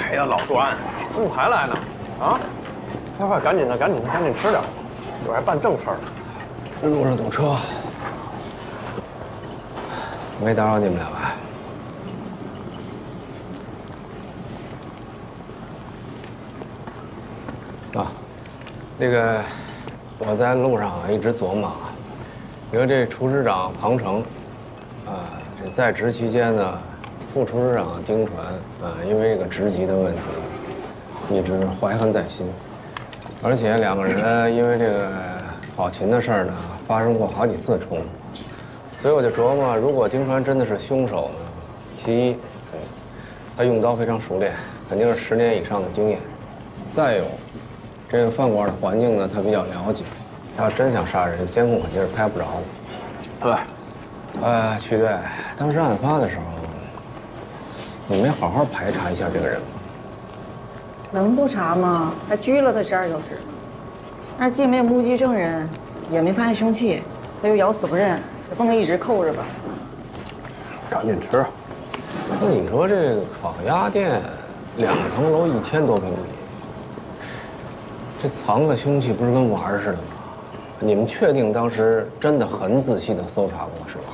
哎呀，老段，怎么还来呢？啊，快快，赶紧的，赶紧的，赶紧吃点，一会儿还办正事儿呢。这路上堵车，没打扰你们俩吧？啊，那个我在路上一直琢磨啊，因为这厨师长庞成，这在职期间呢，副厨师长丁传，因为这个职级的问题，一直怀恨在心，而且两个人因为这个跑勤的事儿呢，发生过好几次冲突，所以我就琢磨，如果丁传真的是凶手呢，其一，他用刀非常熟练，肯定是10年以上的经验，再有。这个饭馆的环境呢，他比较了解。他要真想杀人，监控肯定是拍不着的。对，曲队，当时案发的时候，你没好好排查一下这个人吗？能不查吗？还拘了他12小时，但是既没有目击证人，也没发现凶器，他又咬死不认，也不能一直扣着吧？赶紧吃。那你说这个烤鸭店2层楼1000多平米。这藏个凶器不是跟玩似的吗？你们确定当时真的很仔细的搜查过是吧？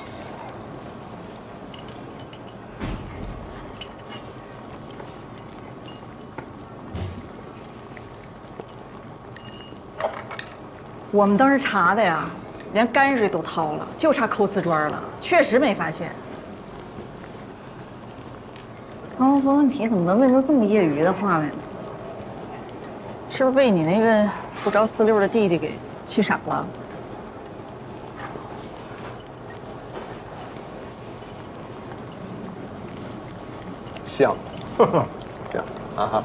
我们当时查的呀，连泔水都掏了，就差抠瓷砖了，确实没发现。刚刚问题怎么能问出这么业余的话来呢？是不是被你那个不着四六的弟弟给气傻了？像，像啊哈！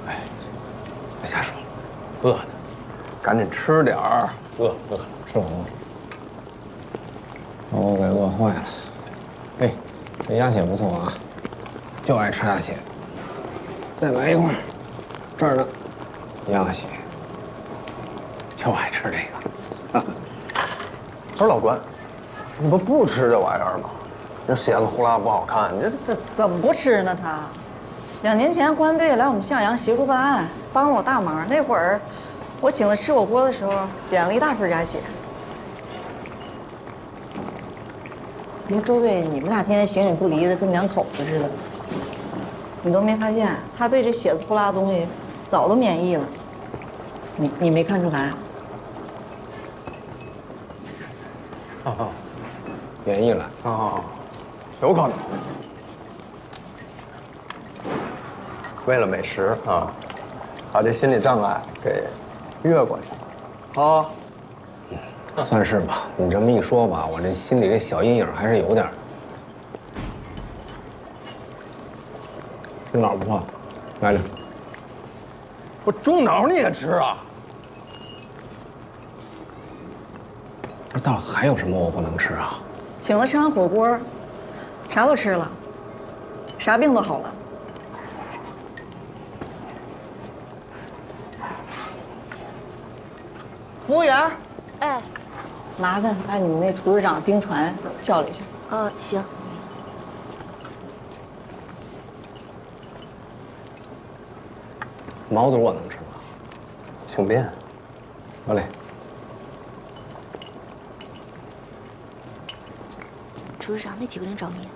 哎，别瞎说，饿的，赶紧吃点儿。饿，吃完了，把我给饿坏了。哎，这鸭血不错啊，就爱吃鸭血。再来一块，这儿呢。鸭血，就爱吃这个。不是老关，你不吃这玩意儿吗？这血子呼啦不好看，你这怎么不吃呢？他2年前公安队来我们向阳协助办案，帮了我大忙。那会儿我请他吃火锅的时候，点了一大份鸭血。你说周队，你们俩天天形影不离的，跟2口子似的，你都没发现他对这血子呼啦的东西早都免疫了。你没看出来？免疫了啊，有可能。为了美食啊，把这心理障碍给越过去了啊。算是吧。你这么一说吧，我这心里这小阴影还是有点。这脑不错，来着。不，中脑你也吃啊？不是，到了还有什么我不能吃啊？请他吃完火锅，啥都吃了，啥病都好了。服务员，哎，麻烦把你们那厨师长丁传叫来一下。行。毛肚我能吃吗？请便。好嘞。厨师长，那几个人找你。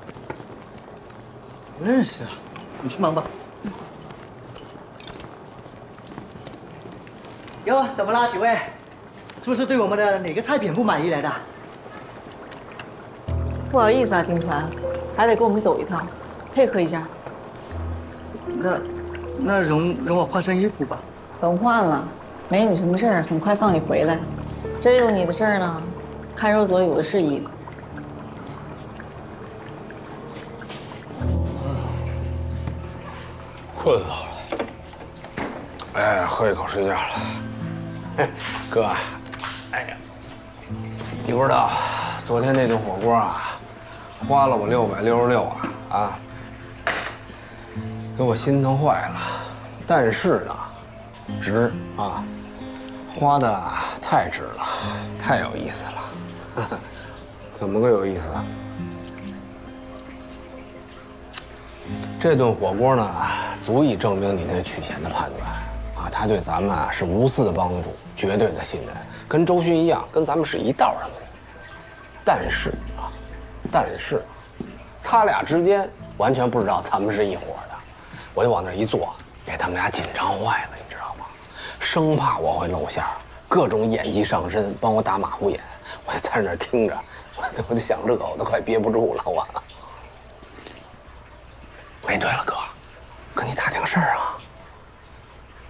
不认识啊，你去忙吧。哟，怎么啦，几位？是不是对我们的哪个菜品不满意来的？不好意思啊，丁传，还得跟我们走一趟，配合一下。那容我换身衣服吧。甭换了，没你什么事儿，很快放你回来。真有你的事儿呢，看守所有的是衣服。困死我了。哎，喝一口睡觉了。哎，哥，哎呀，你不知道，昨天那顿火锅啊，花了我666啊，给我心疼坏了。但是呢，值啊，花的太值了，太有意思了。怎么个有意思啊？这顿火锅呢，足以证明你对曲贤的判断啊，他对咱们啊是无私的帮助，绝对的信任，跟周迅一样，跟咱们是一道上的人。但是，他俩之间完全不知道咱们是一伙的，我就往那一坐，给他们俩紧张坏了，你知道吗？生怕我会露馅，各种演技上身，帮我打马虎眼，我就在那儿听着，我就想这个，我都快憋不住了，我。哎，对了，哥，跟你打听个事儿啊。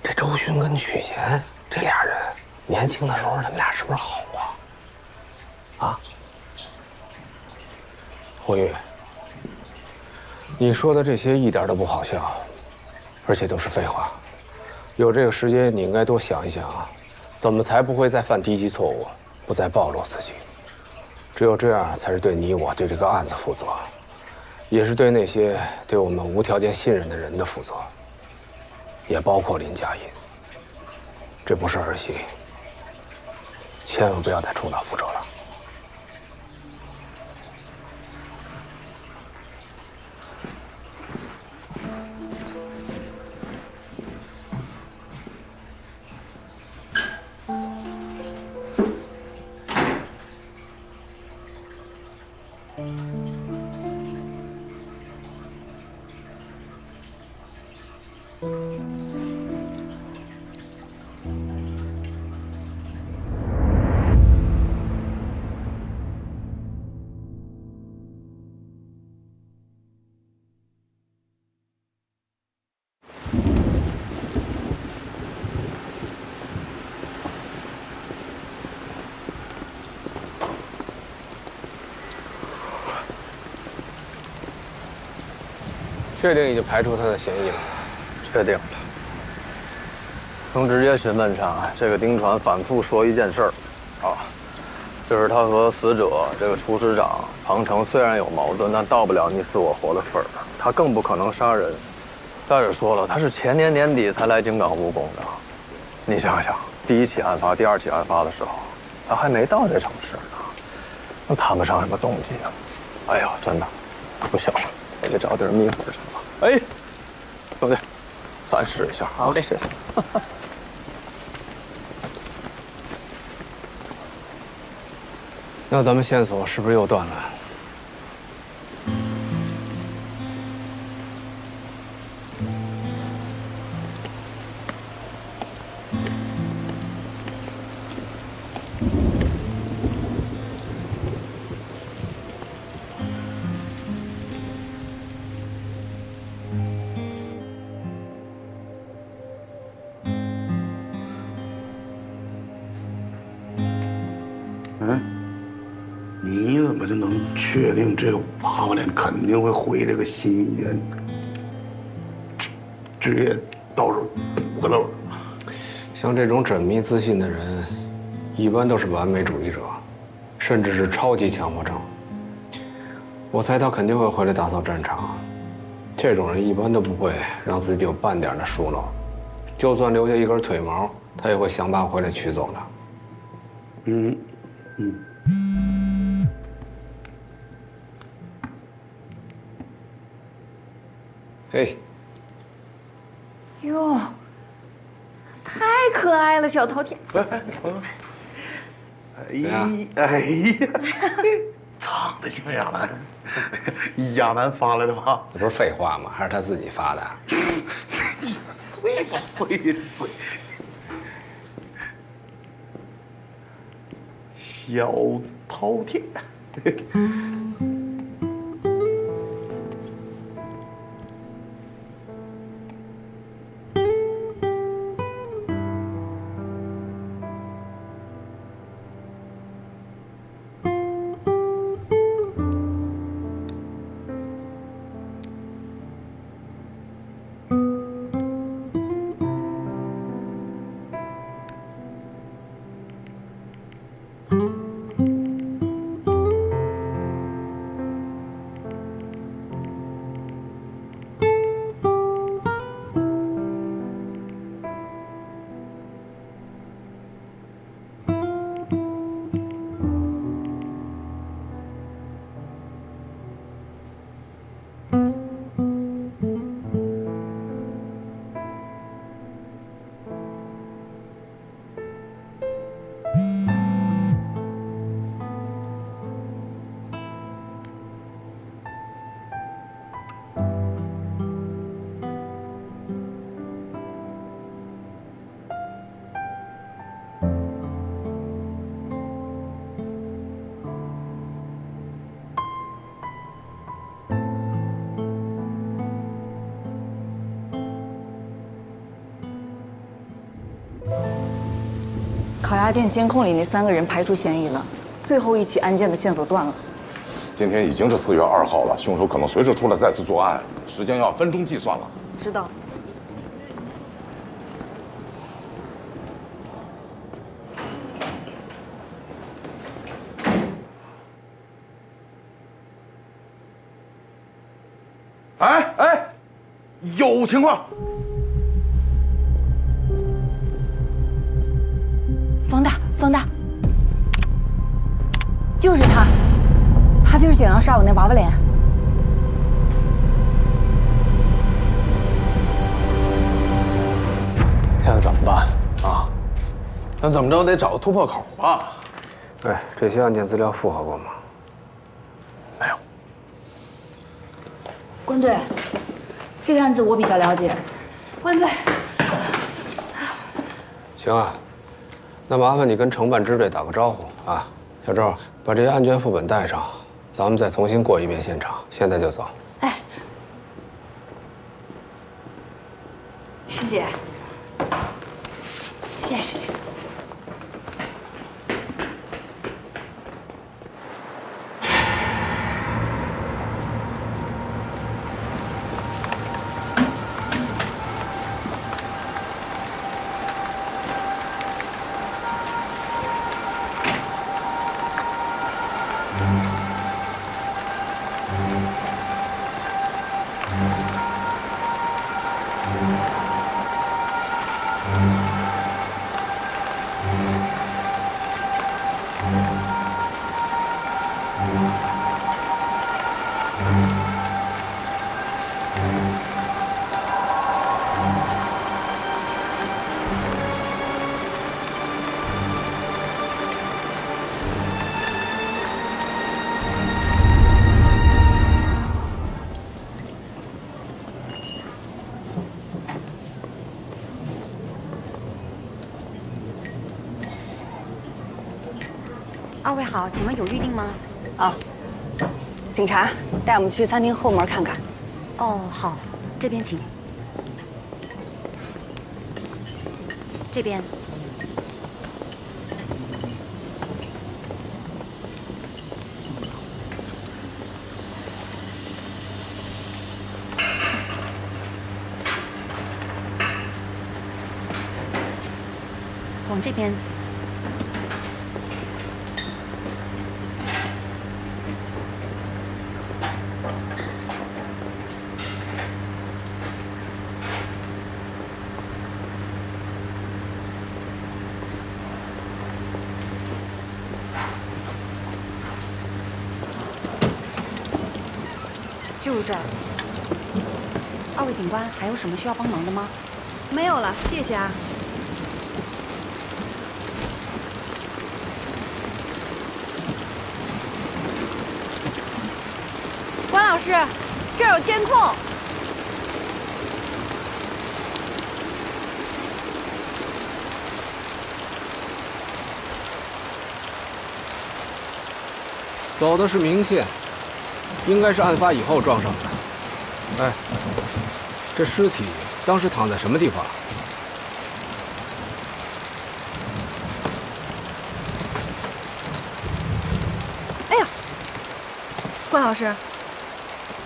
这周迅跟曲贤这俩人，年轻的时候他们俩是不是好啊？啊？慧玉，你说的这些一点都不好笑，而且都是废话。有这个时间，你应该多想一想啊，怎么才不会再犯低级错误，不再暴露自己。只有这样，才是对你我对这个案子负责。也是对那些对我们无条件信任的人的负责，也包括林佳音。这不是儿戏，千万不要再重蹈覆辙了。确定已经排除他的嫌疑了？确定了。从直接询问上，这个丁传反复说一件事儿，就是他和死者这个厨师长庞成虽然有矛盾，但到不了你死我活的份儿，他更不可能杀人。再者说了，他是前年年底才来京港务工的，你想想，第一起案发、第二起案发的时候，他还没到这城市呢，那谈不上什么动机啊。哎呦，真的，不行了，得找地儿眯会儿去了。哎，兄弟，咱试一下。好嘞，谢谢。那咱们线索是不是又断了？你怎么就能确定这个娃娃脸肯定会回这个新医院？职业到时候补个漏。像这种缜密自信的人，一般都是完美主义者，甚至是超级强迫症。我猜他肯定会回来打扫战场。这种人一般都不会让自己有半点的疏漏，就算留下一根腿毛，他也会想办法回来取走的。嘿，哟，太可爱了，小饕餮。哎呀，长得像亚楠，亚楠发来的吧？这不是废话吗？还是他自己发的？你碎不碎呀？嘴。小饕餮。烤鸭店监控里那3个人排除嫌疑了，最后一起案件的线索断了。今天已经是4月2号了，凶手可能随时出来再次作案，时间要按分钟计算了。知道。哎，有情况。方大，就是他，他就是想要杀我那娃娃脸。现在怎么办啊？那怎么着得找个突破口吧？哎，这些案件资料复核过吗？没有。关队，这个案子我比较了解。关队，行啊，那麻烦你跟承办支队打个招呼啊。小周，把这些案卷副本带上，咱们再重新过一遍现场。现在就走。哎，师姐，谢谢师姐。二位好，请问有预定吗？啊，警察带我们去餐厅后门看看。哦，好，这边请。这边。往这边。就是这儿。二位警官，还有什么需要帮忙的吗？没有了，谢谢啊。关老师，这儿有监控。走的是明线，应该是案发以后撞上的。哎，这尸体当时躺在什么地方？哎呀，关老师，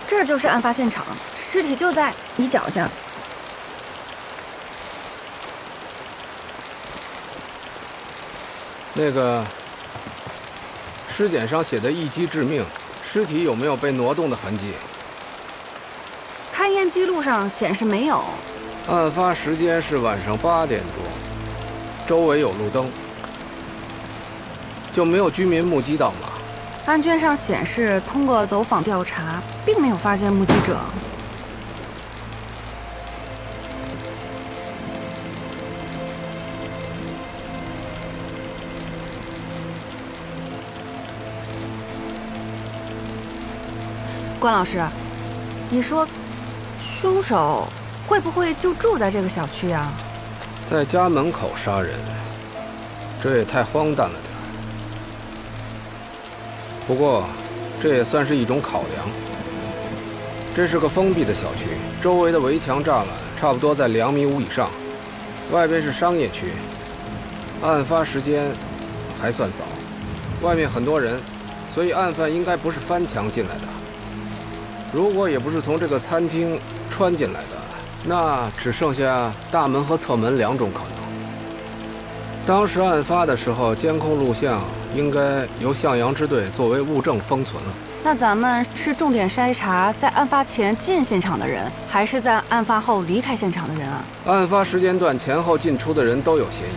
这就是案发现场，尸体就在你脚下。那个尸检上写的一击致命，尸体有没有被挪动的痕迹？勘验记录上显示没有。案发时间是晚上8点多，周围有路灯，就没有居民目击到吗？案卷上显示，通过走访调查，并没有发现目击者。关老师，你说，凶手会不会就住在这个小区啊？在家门口杀人，这也太荒诞了点儿。不过，这也算是一种考量。这是个封闭的小区，周围的围墙栅栏差不多在2.5米以上，外边是商业区，案发时间还算早，外面很多人，所以案犯应该不是翻墙进来的。如果也不是从这个餐厅穿进来的，那只剩下大门和侧门2种可能。当时案发的时候，监控录像应该由向阳支队作为物证封存了。那咱们是重点筛查在案发前进现场的人，还是在案发后离开现场的人啊？案发时间段前后进出的人都有嫌疑，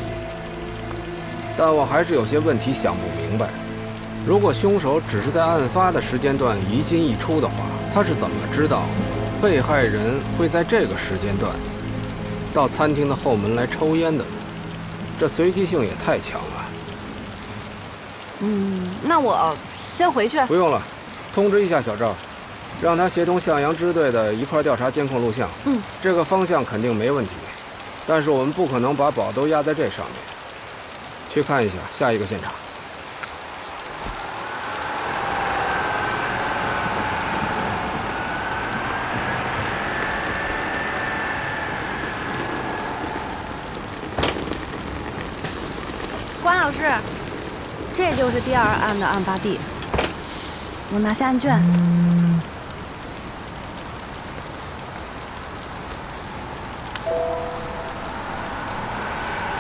但我还是有些问题想不明白。如果凶手只是在案发的时间段一进一出的话，他是怎么知道被害人会在这个时间段到餐厅的后门来抽烟的呢？这随机性也太强了。那我先回去。不用了，通知一下小赵，让他协同向阳支队的一块调查监控录像。这个方向肯定没问题，但是我们不可能把宝都压在这上面。去看一下下一个现场。关老师，这就是第2案的案发地。我拿下案卷。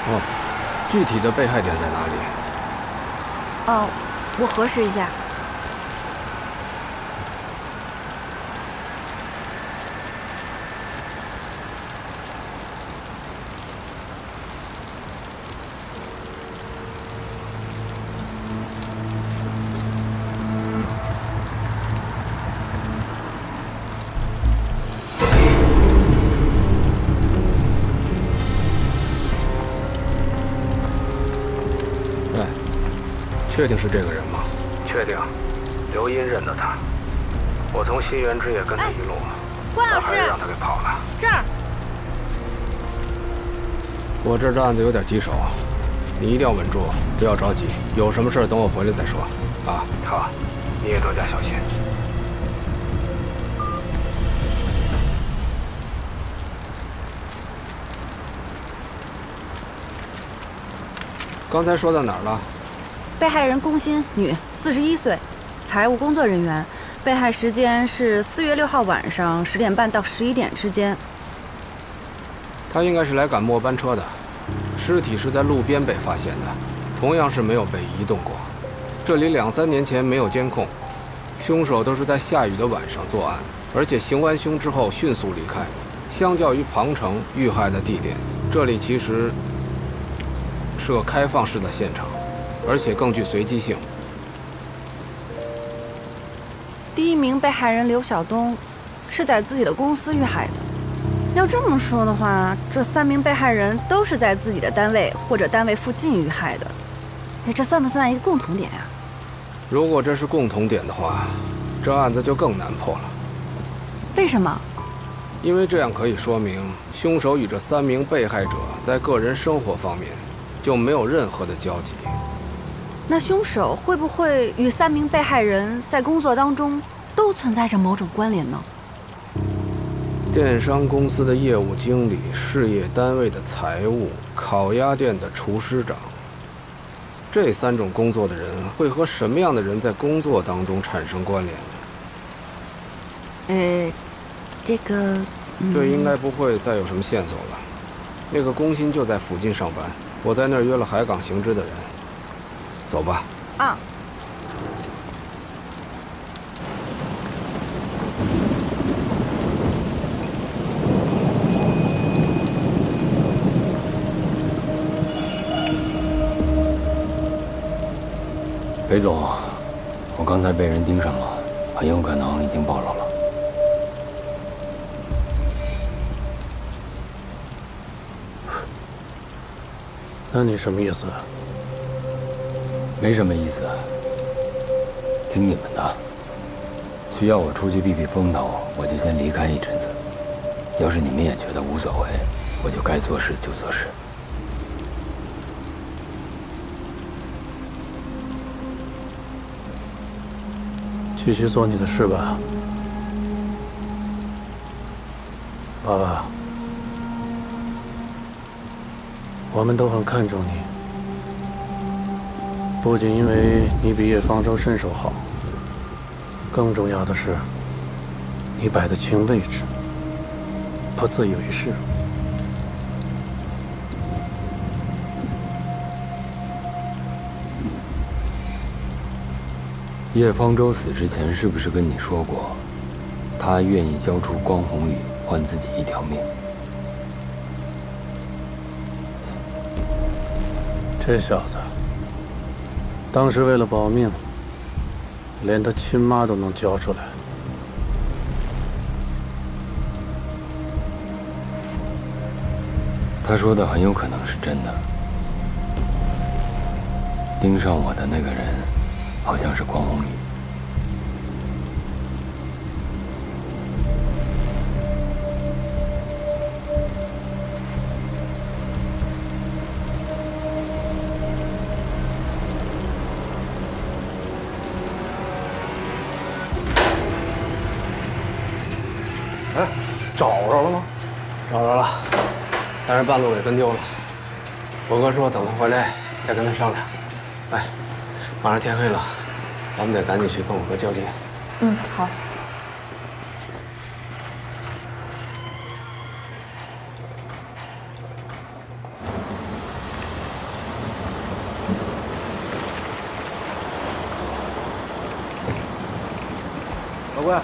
哦，具体的被害点在哪里？哦，我核实一下。确定是这个人吗？确定，刘英认得他。我从新源之夜跟他一路，关老师，还是让他给跑了。这儿。我这案子有点棘手，你一定要稳住，不要着急。有什么事等我回来再说。啊，好，你也多加小心。刚才说到哪儿了？被害人龚欣，女，41岁，财务工作人员。被害时间是4月6号晚上10点半到11点之间。他应该是来赶末班车的，尸体是在路边被发现的，同样是没有被移动过。这里2、3年前没有监控，凶手都是在下雨的晚上作案，而且行完凶之后迅速离开。相较于庞城遇害的地点，这里其实是个开放式的现场，而且更具随机性。第1名被害人刘晓东是在自己的公司遇害的。要这么说的话，这3名被害人都是在自己的单位或者单位附近遇害的。这算不算一个共同点呀？如果这是共同点的话，这案子就更难破了。为什么？因为这样可以说明，凶手与这3名被害者在个人生活方面就没有任何的交集。那凶手会不会与3名被害人在工作当中都存在着某种关联呢？电商公司的业务经理、事业单位的财务、烤鸭店的厨师长，这3种工作的人会和什么样的人在工作当中产生关联呢？这应该不会再有什么线索了。那个龚欣就在附近上班，我在那儿约了海港行知的人。走吧。啊。裴总，我刚才被人盯上了，很有可能已经暴露了。那你什么意思？没什么意思，听你们的。需要我出去避避风头，我就先离开一阵子。要是你们也觉得无所谓，我就该做事就做事。继续做你的事吧，爸爸。我们都很看重你，不仅因为你比叶方舟身手好，更重要的是，你摆得清位置，不自以为是。叶方舟死之前是不是跟你说过，他愿意交出光宏宇换自己一条命？这小子，当时为了保命，连他亲妈都能交出来。他说的很有可能是真的。盯上我的那个人，好像是光宏宇。哎，找着了吗？找着了，但是半路给跟丢了。我哥说等他回来再跟他商量。哎，马上天黑了，咱们得赶紧去跟我哥交接。嗯，好。老关。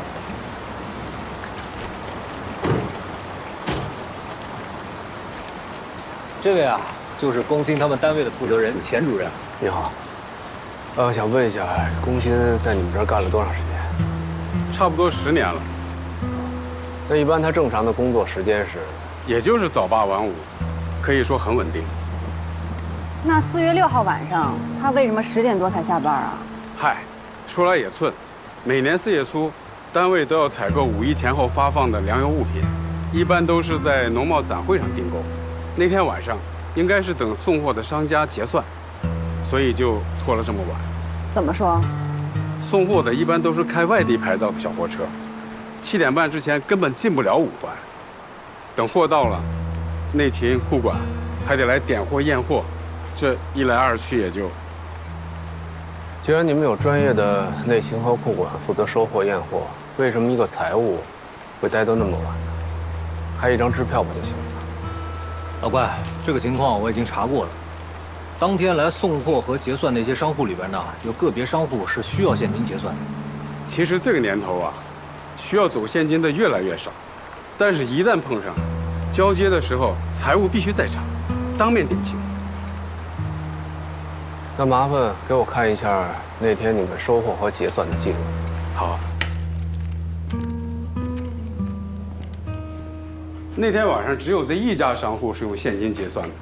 这个呀，就是工薪他们单位的负责人钱主任。你好，想问一下，工薪在你们这儿干了多长时间？差不多10年了。那一般他正常的工作时间是？也就是早8晚5，可以说很稳定。那4月6号晚上，他为什么10点多才下班啊？嗨，说来也寸，每年4月初，单位都要采购5一前后发放的粮油物品，一般都是在农贸展会上订购。那天晚上，应该是等送货的商家结算，所以就拖了这么晚。怎么说？送货的一般都是开外地牌照的小货车，7点半之前根本进不了5环。等货到了，内勤、库管还得来点货验货，这一来二去也就……既然你们有专业的内勤和库管负责收货验货，为什么一个财务会待到那么晚呢？开一张支票不就行了？老关，这个情况我已经查过了。当天来送货和结算那些商户里边呢，有个别商户是需要现金结算的。其实这个年头啊，需要走现金的越来越少，但是一旦碰上交接的时候，财务必须在场，当面点清。那麻烦给我看一下那天你们收货和结算的记录。好。那天晚上只有这一家商户是用现金结算的，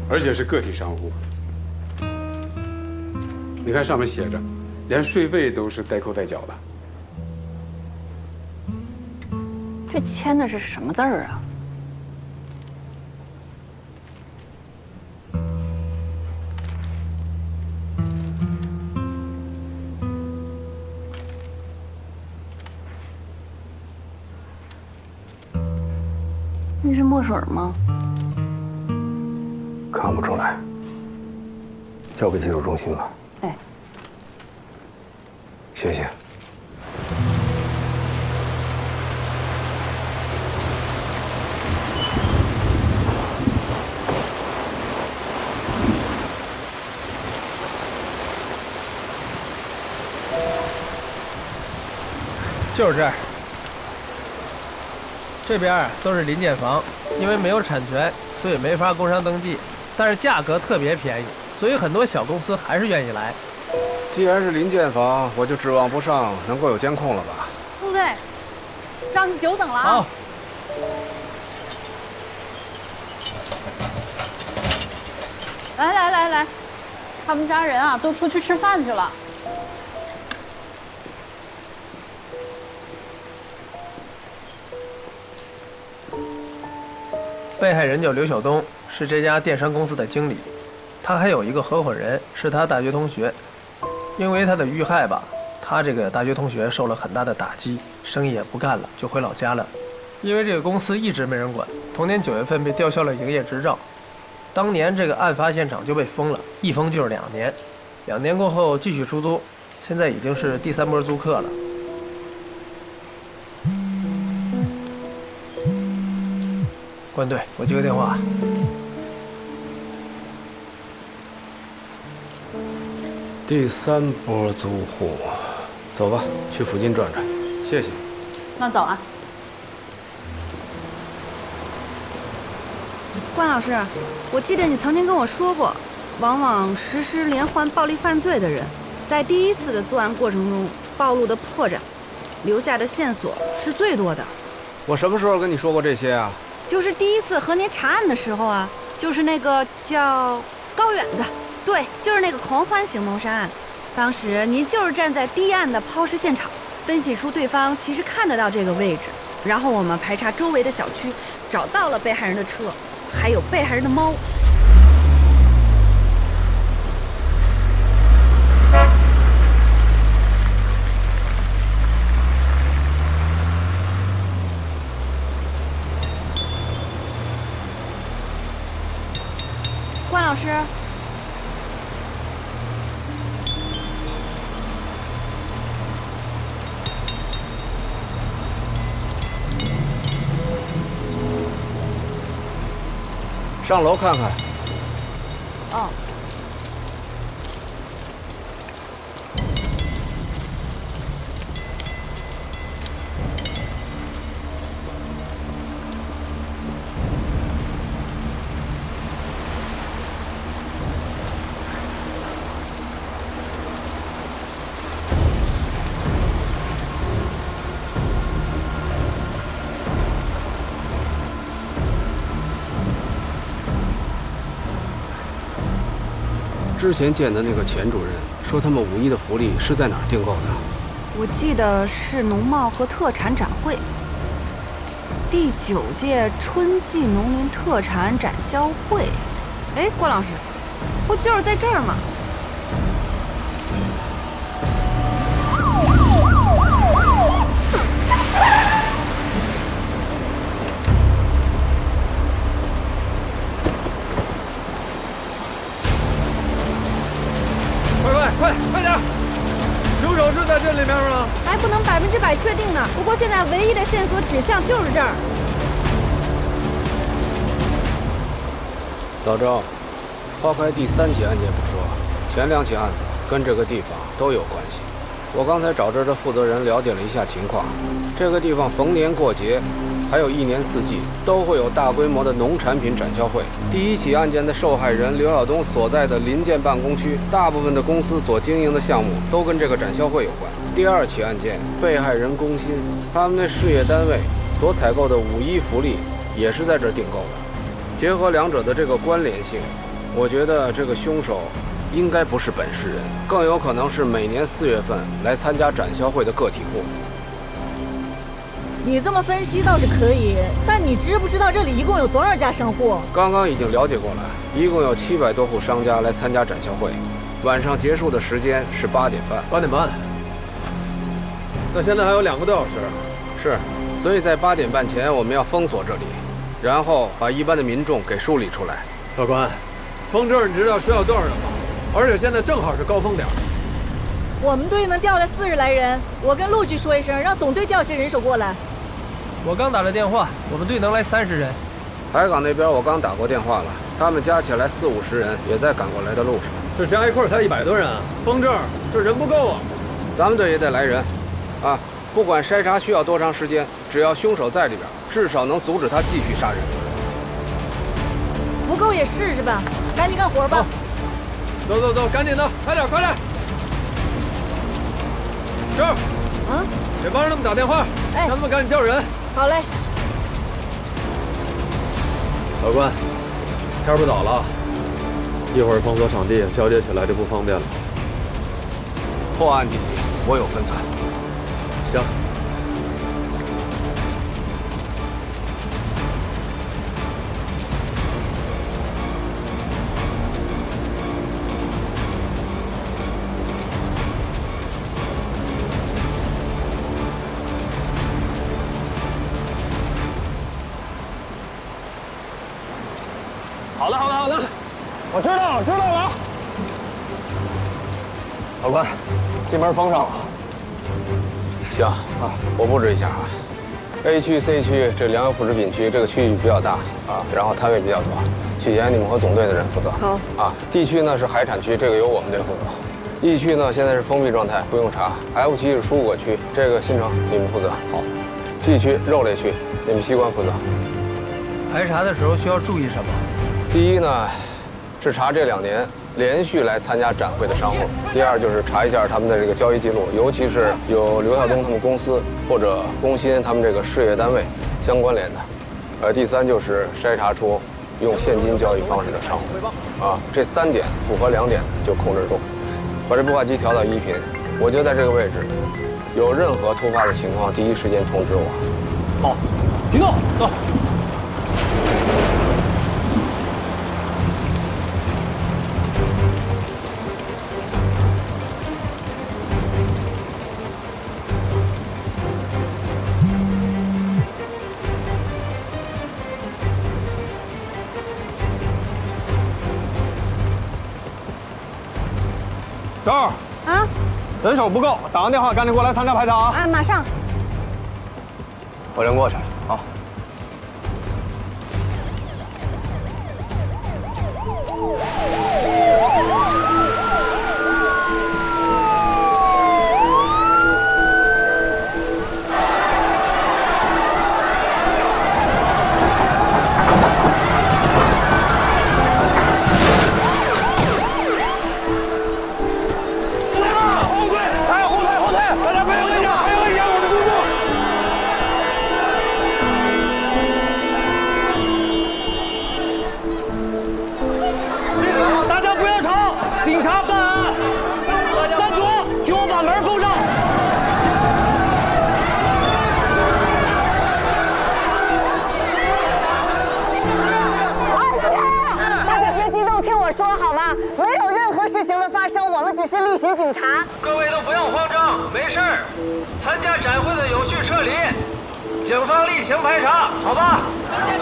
而且是个体商户。你看上面写着，连税费都是代扣代缴的。这签的是什么字儿啊？那是墨水吗？看不出来，交给技术中心吧。哎，谢谢。就是这儿。这边都是临建房，因为没有产权，所以没法工商登记，但是价格特别便宜，所以很多小公司还是愿意来。既然是临建房，我就指望不上能够有监控了吧？陆队，让你久等了啊！好。来，他们家人啊都出去吃饭去了。被害人叫刘晓东，是这家电商公司的经理，他还有一个合伙人是他大学同学。因为他的遇害吧，他这个大学同学受了很大的打击，生意也不干了，就回老家了。因为这个公司一直没人管，同年9月份被吊销了营业执照。当年这个案发现场就被封了，一封就是2年。2年过后继续出租，现在已经是第3波租客了。关队，我接个电话。第3波租户，走吧，去附近转转。谢谢。那走啊。关老师，我记得你曾经跟我说过，往往实施连环暴力犯罪的人，在第1次的作案过程中暴露的破绽，留下的线索是最多的。我什么时候跟你说过这些啊？就是第1次和您查案的时候啊，就是那个叫高远的，对，就是那个狂欢型谋杀案。当时您就是站在第1案的抛尸现场，分析出对方其实看得到这个位置，然后我们排查周围的小区，找到了被害人的车，还有被害人的猫。关老师，上楼看看。哦。之前见的那个钱主任说，他们5一的福利是在哪儿订购的？我记得是农贸和特产展会，第9届春季农林特产展销会。哎，关老师，不就是在这儿吗？快点！凶手是在这里面吗？还不能100%确定呢。不过现在唯一的线索指向就是这儿。老周，抛开第3起案件不说，前2起案子跟这个地方都有关系。我刚才找这儿的负责人了解了一下情况，这个地方逢年过节，还有1年4季都会有大规模的农产品展销会。第1起案件的受害人刘晓东所在的临建办公区，大部分的公司所经营的项目都跟这个展销会有关。第2起案件，被害人工薪，他们的事业单位所采购的5一福利也是在这儿订购的。结合2者的这个关联性，我觉得这个凶手应该不是本市人，更有可能是每年4月份来参加展销会的个体户。你这么分析倒是可以，但你知不知道这里一共有多少家商户？刚刚已经了解过了，一共有700多户商家来参加展销会，晚上结束的时间是8点半。8点半。那现在还有2个多小时。是，所以在8点半前我们要封锁这里，然后把一般的民众给梳理出来。老关，封这儿你知道需要多少人吗？而且现在正好是高峰点。我们队能调来40来人，我跟陆局说一声，让总队调些人手过来。我刚打了电话，我们队能来30人。海港那边我刚打过电话了，他们加起来40-50人，也在赶过来的路上。这加一块才100多人，封这儿这人不够啊。咱们队也得来人，啊，不管筛查需要多长时间，只要凶手在里边，至少能阻止他继续杀人。不够也试试吧，赶紧干活吧。走走走，赶紧的，快点快点。这儿，给帮着他们打电话，让他们赶紧叫人。好嘞。老关，天不早了，一会儿封锁场地，交接起来就不方便了。破案地点我有分寸。行。好的，我知道了。老关，进门封上了。行啊，我布置一下啊。A 区、C 区这粮油副食品区，这个区域比较大啊，然后摊位比较多。曲贤，你们和总队的人负责。好。啊 ，D 区呢是海产区，这个由我们队负责。E 区呢现在是封闭状态，不用查。F 区是蔬果区，这个新城你们负责。好。G 区肉类区，你们西关负责。排查的时候需要注意什么？第一呢，是查这2年连续来参加展会的商户；第二就是查一下他们的这个交易记录，尤其是有刘晓东他们公司或者工薪他们这个事业单位相关联的。第三就是筛查出用现金交易方式的商户。啊，这3点符合2点就控制住，把这步话机调到1频。我就在这个位置，有任何突发的情况，第一时间通知我。好，行动，走。这儿啊，人手不够，打完电话赶紧过来参加排查啊！啊，马上。我人过去，好。只是例行警察。各位都不用慌张，没事儿。参加展会的有序撤离，警方例行排查，好吧？大家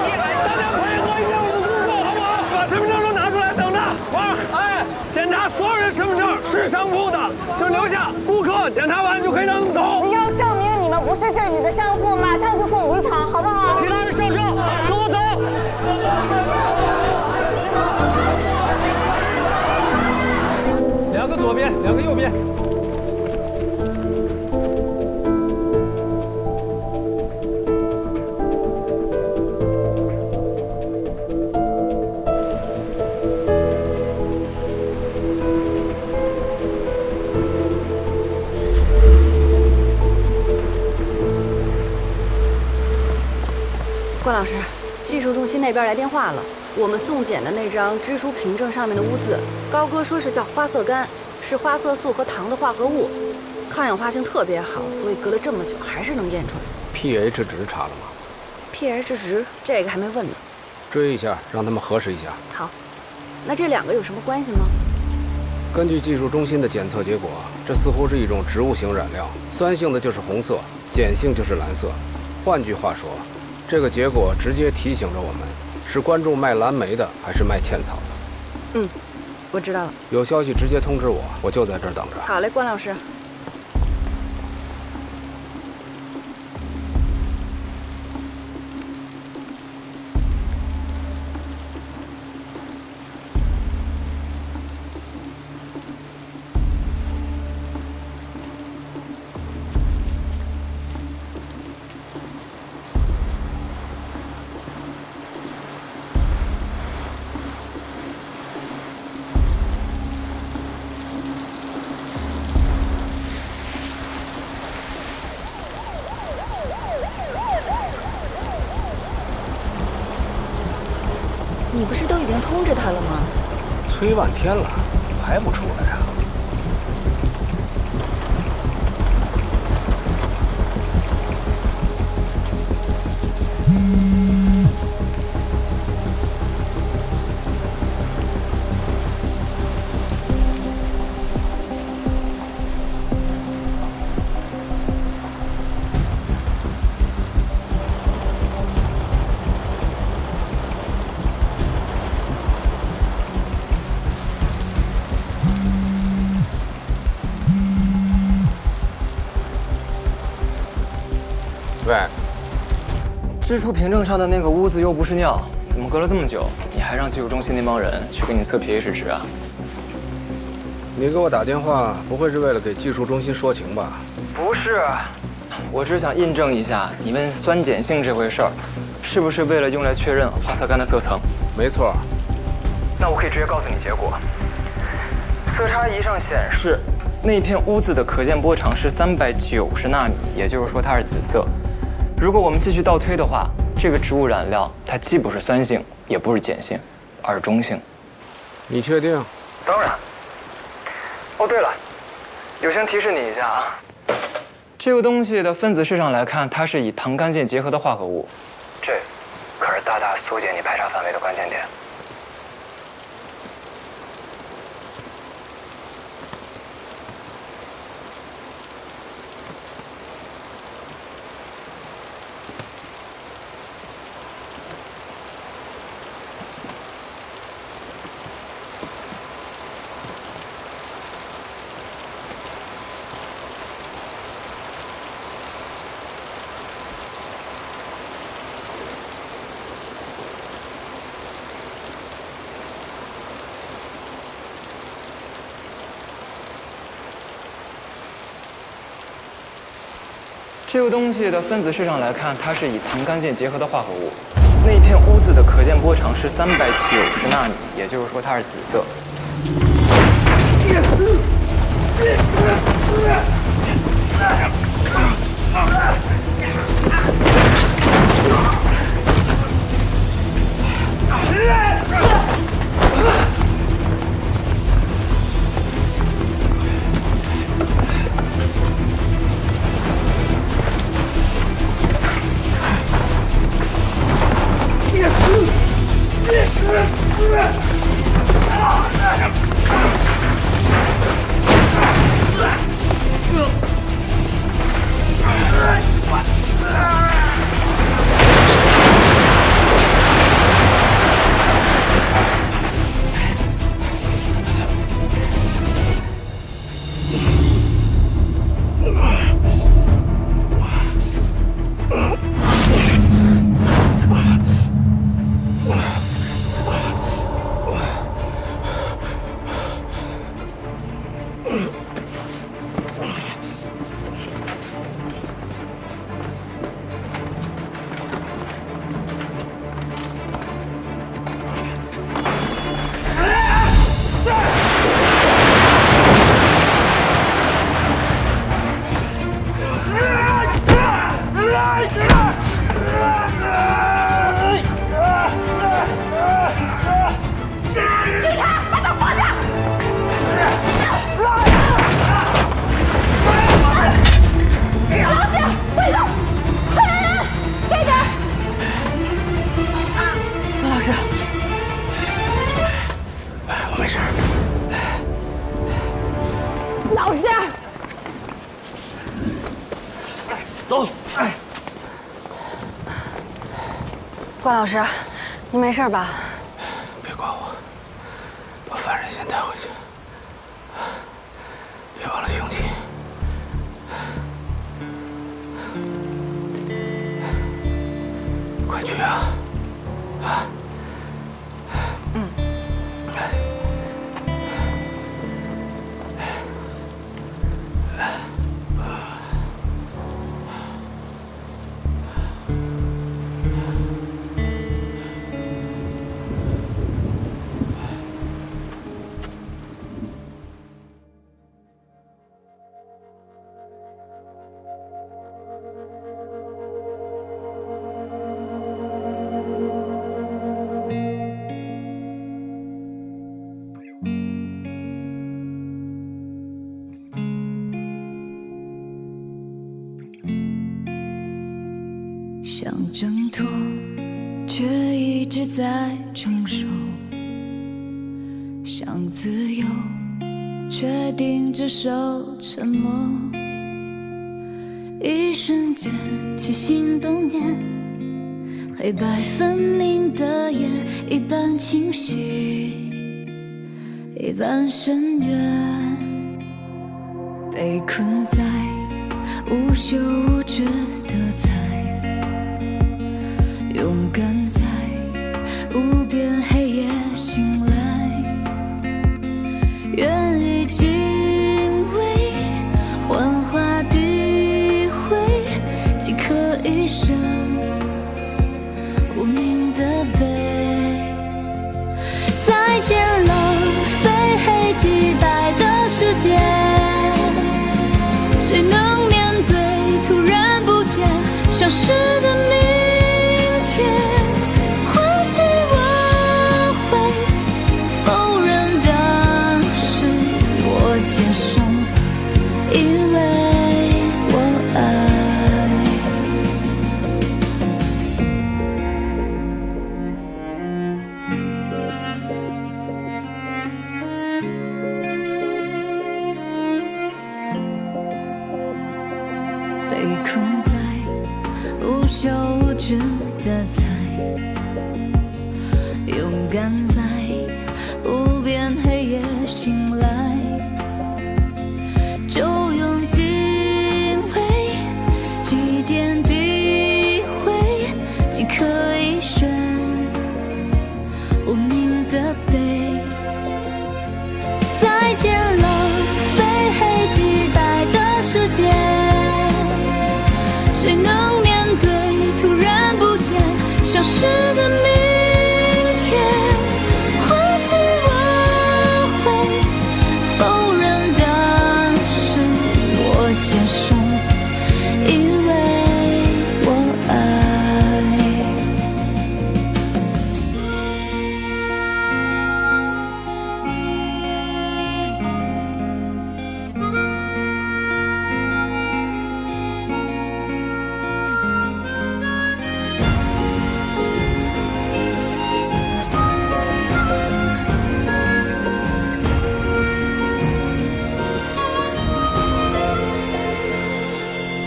配合一下我们工作，好不好？把身份证都拿出来，等着。花儿，哎，检查所有人身份证是商铺的，就留下顾客，检查完就可以让他们走。只要证明你们不是这里的商户，马上就送离场，好不好？其他人上车，跟我走。2个左边，2个右边。关老师，技术中心那边来电话了。我们送检的那张支出凭证上面的污渍，高哥说是叫花色苷，是花色素和糖的化合物，抗氧化性特别好，所以隔了这么久还是能验出来。pH 值查了吗 pH 值这个还没问呢，追一下，让他们核实一下。好，那这2个有什么关系吗？根据技术中心的检测结果，这似乎是一种植物型染料，酸性的就是红色，碱性就是蓝色。换句话说，这个结果直接提醒着我们。是关注卖蓝莓的还是卖天草的？嗯，我知道了。有消息直接通知我，我就在这儿等着。好嘞，关老师。你不是都已经通知他了吗？催半天了，还不出来呀？喂，支出凭证上的那个污渍又不是尿，怎么隔了这么久，你还让技术中心那帮人去给你测 pH 值啊？你给我打电话，不会是为了给技术中心说情吧？不是，我只想印证一下你问酸碱性这回事儿，是不是为了用来确认花色苷的色层？没错。那我可以直接告诉你结果。色差仪上显示，那片污渍的可见波长是390纳米，也就是说它是紫色。如果我们继续倒推的话，这个植物染料它既不是酸性，也不是碱性，而是中性。你确定？当然。哦，对了，友情提示你一下啊，这个东西的分子式上来看，它是以糖苷键结合的化合物，这可是大大缩减你排查范围的关键点。这个东西的分子式上来看，它是以糖苷键结合的化合物。那片污渍的可见波长是390纳米，也就是说它是紫色。关老师，你没事吧？别管我，把犯人先带回去，别忘了凶器。快去啊！啊！想挣脱，却一直在承受；想自由，却盯着手沉默。一瞬间起心动念，黑白分明的眼，一半清晰，一半深渊，被困在无休无止的猜。敢在无边黑夜醒来，愿意敬畏，幻化诋毁，即刻一生无名的悲。再见了非黑即白的世界，谁能面对突然不见消失的明天？或许我会否认的是我接受，因为我爱。被困在无休无止的猜，勇敢在无边黑夜醒来，就用敬畏祭奠诋毁，即刻一生无名的悲。再见了非黑即白的世界，谁能面对突然不见消失的明天？或许我会否认的是我接受，因为我爱。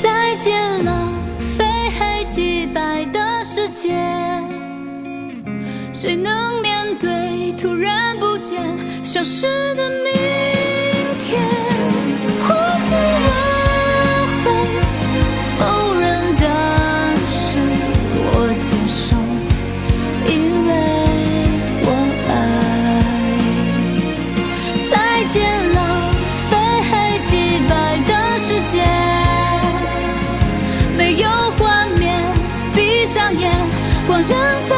再见了非黑即白的世界，谁能面对突然不见消失的明天？或许我会否认的是我接受，因为我爱。再见了非黑即白的世界，没有幻灭，闭上眼，光仍在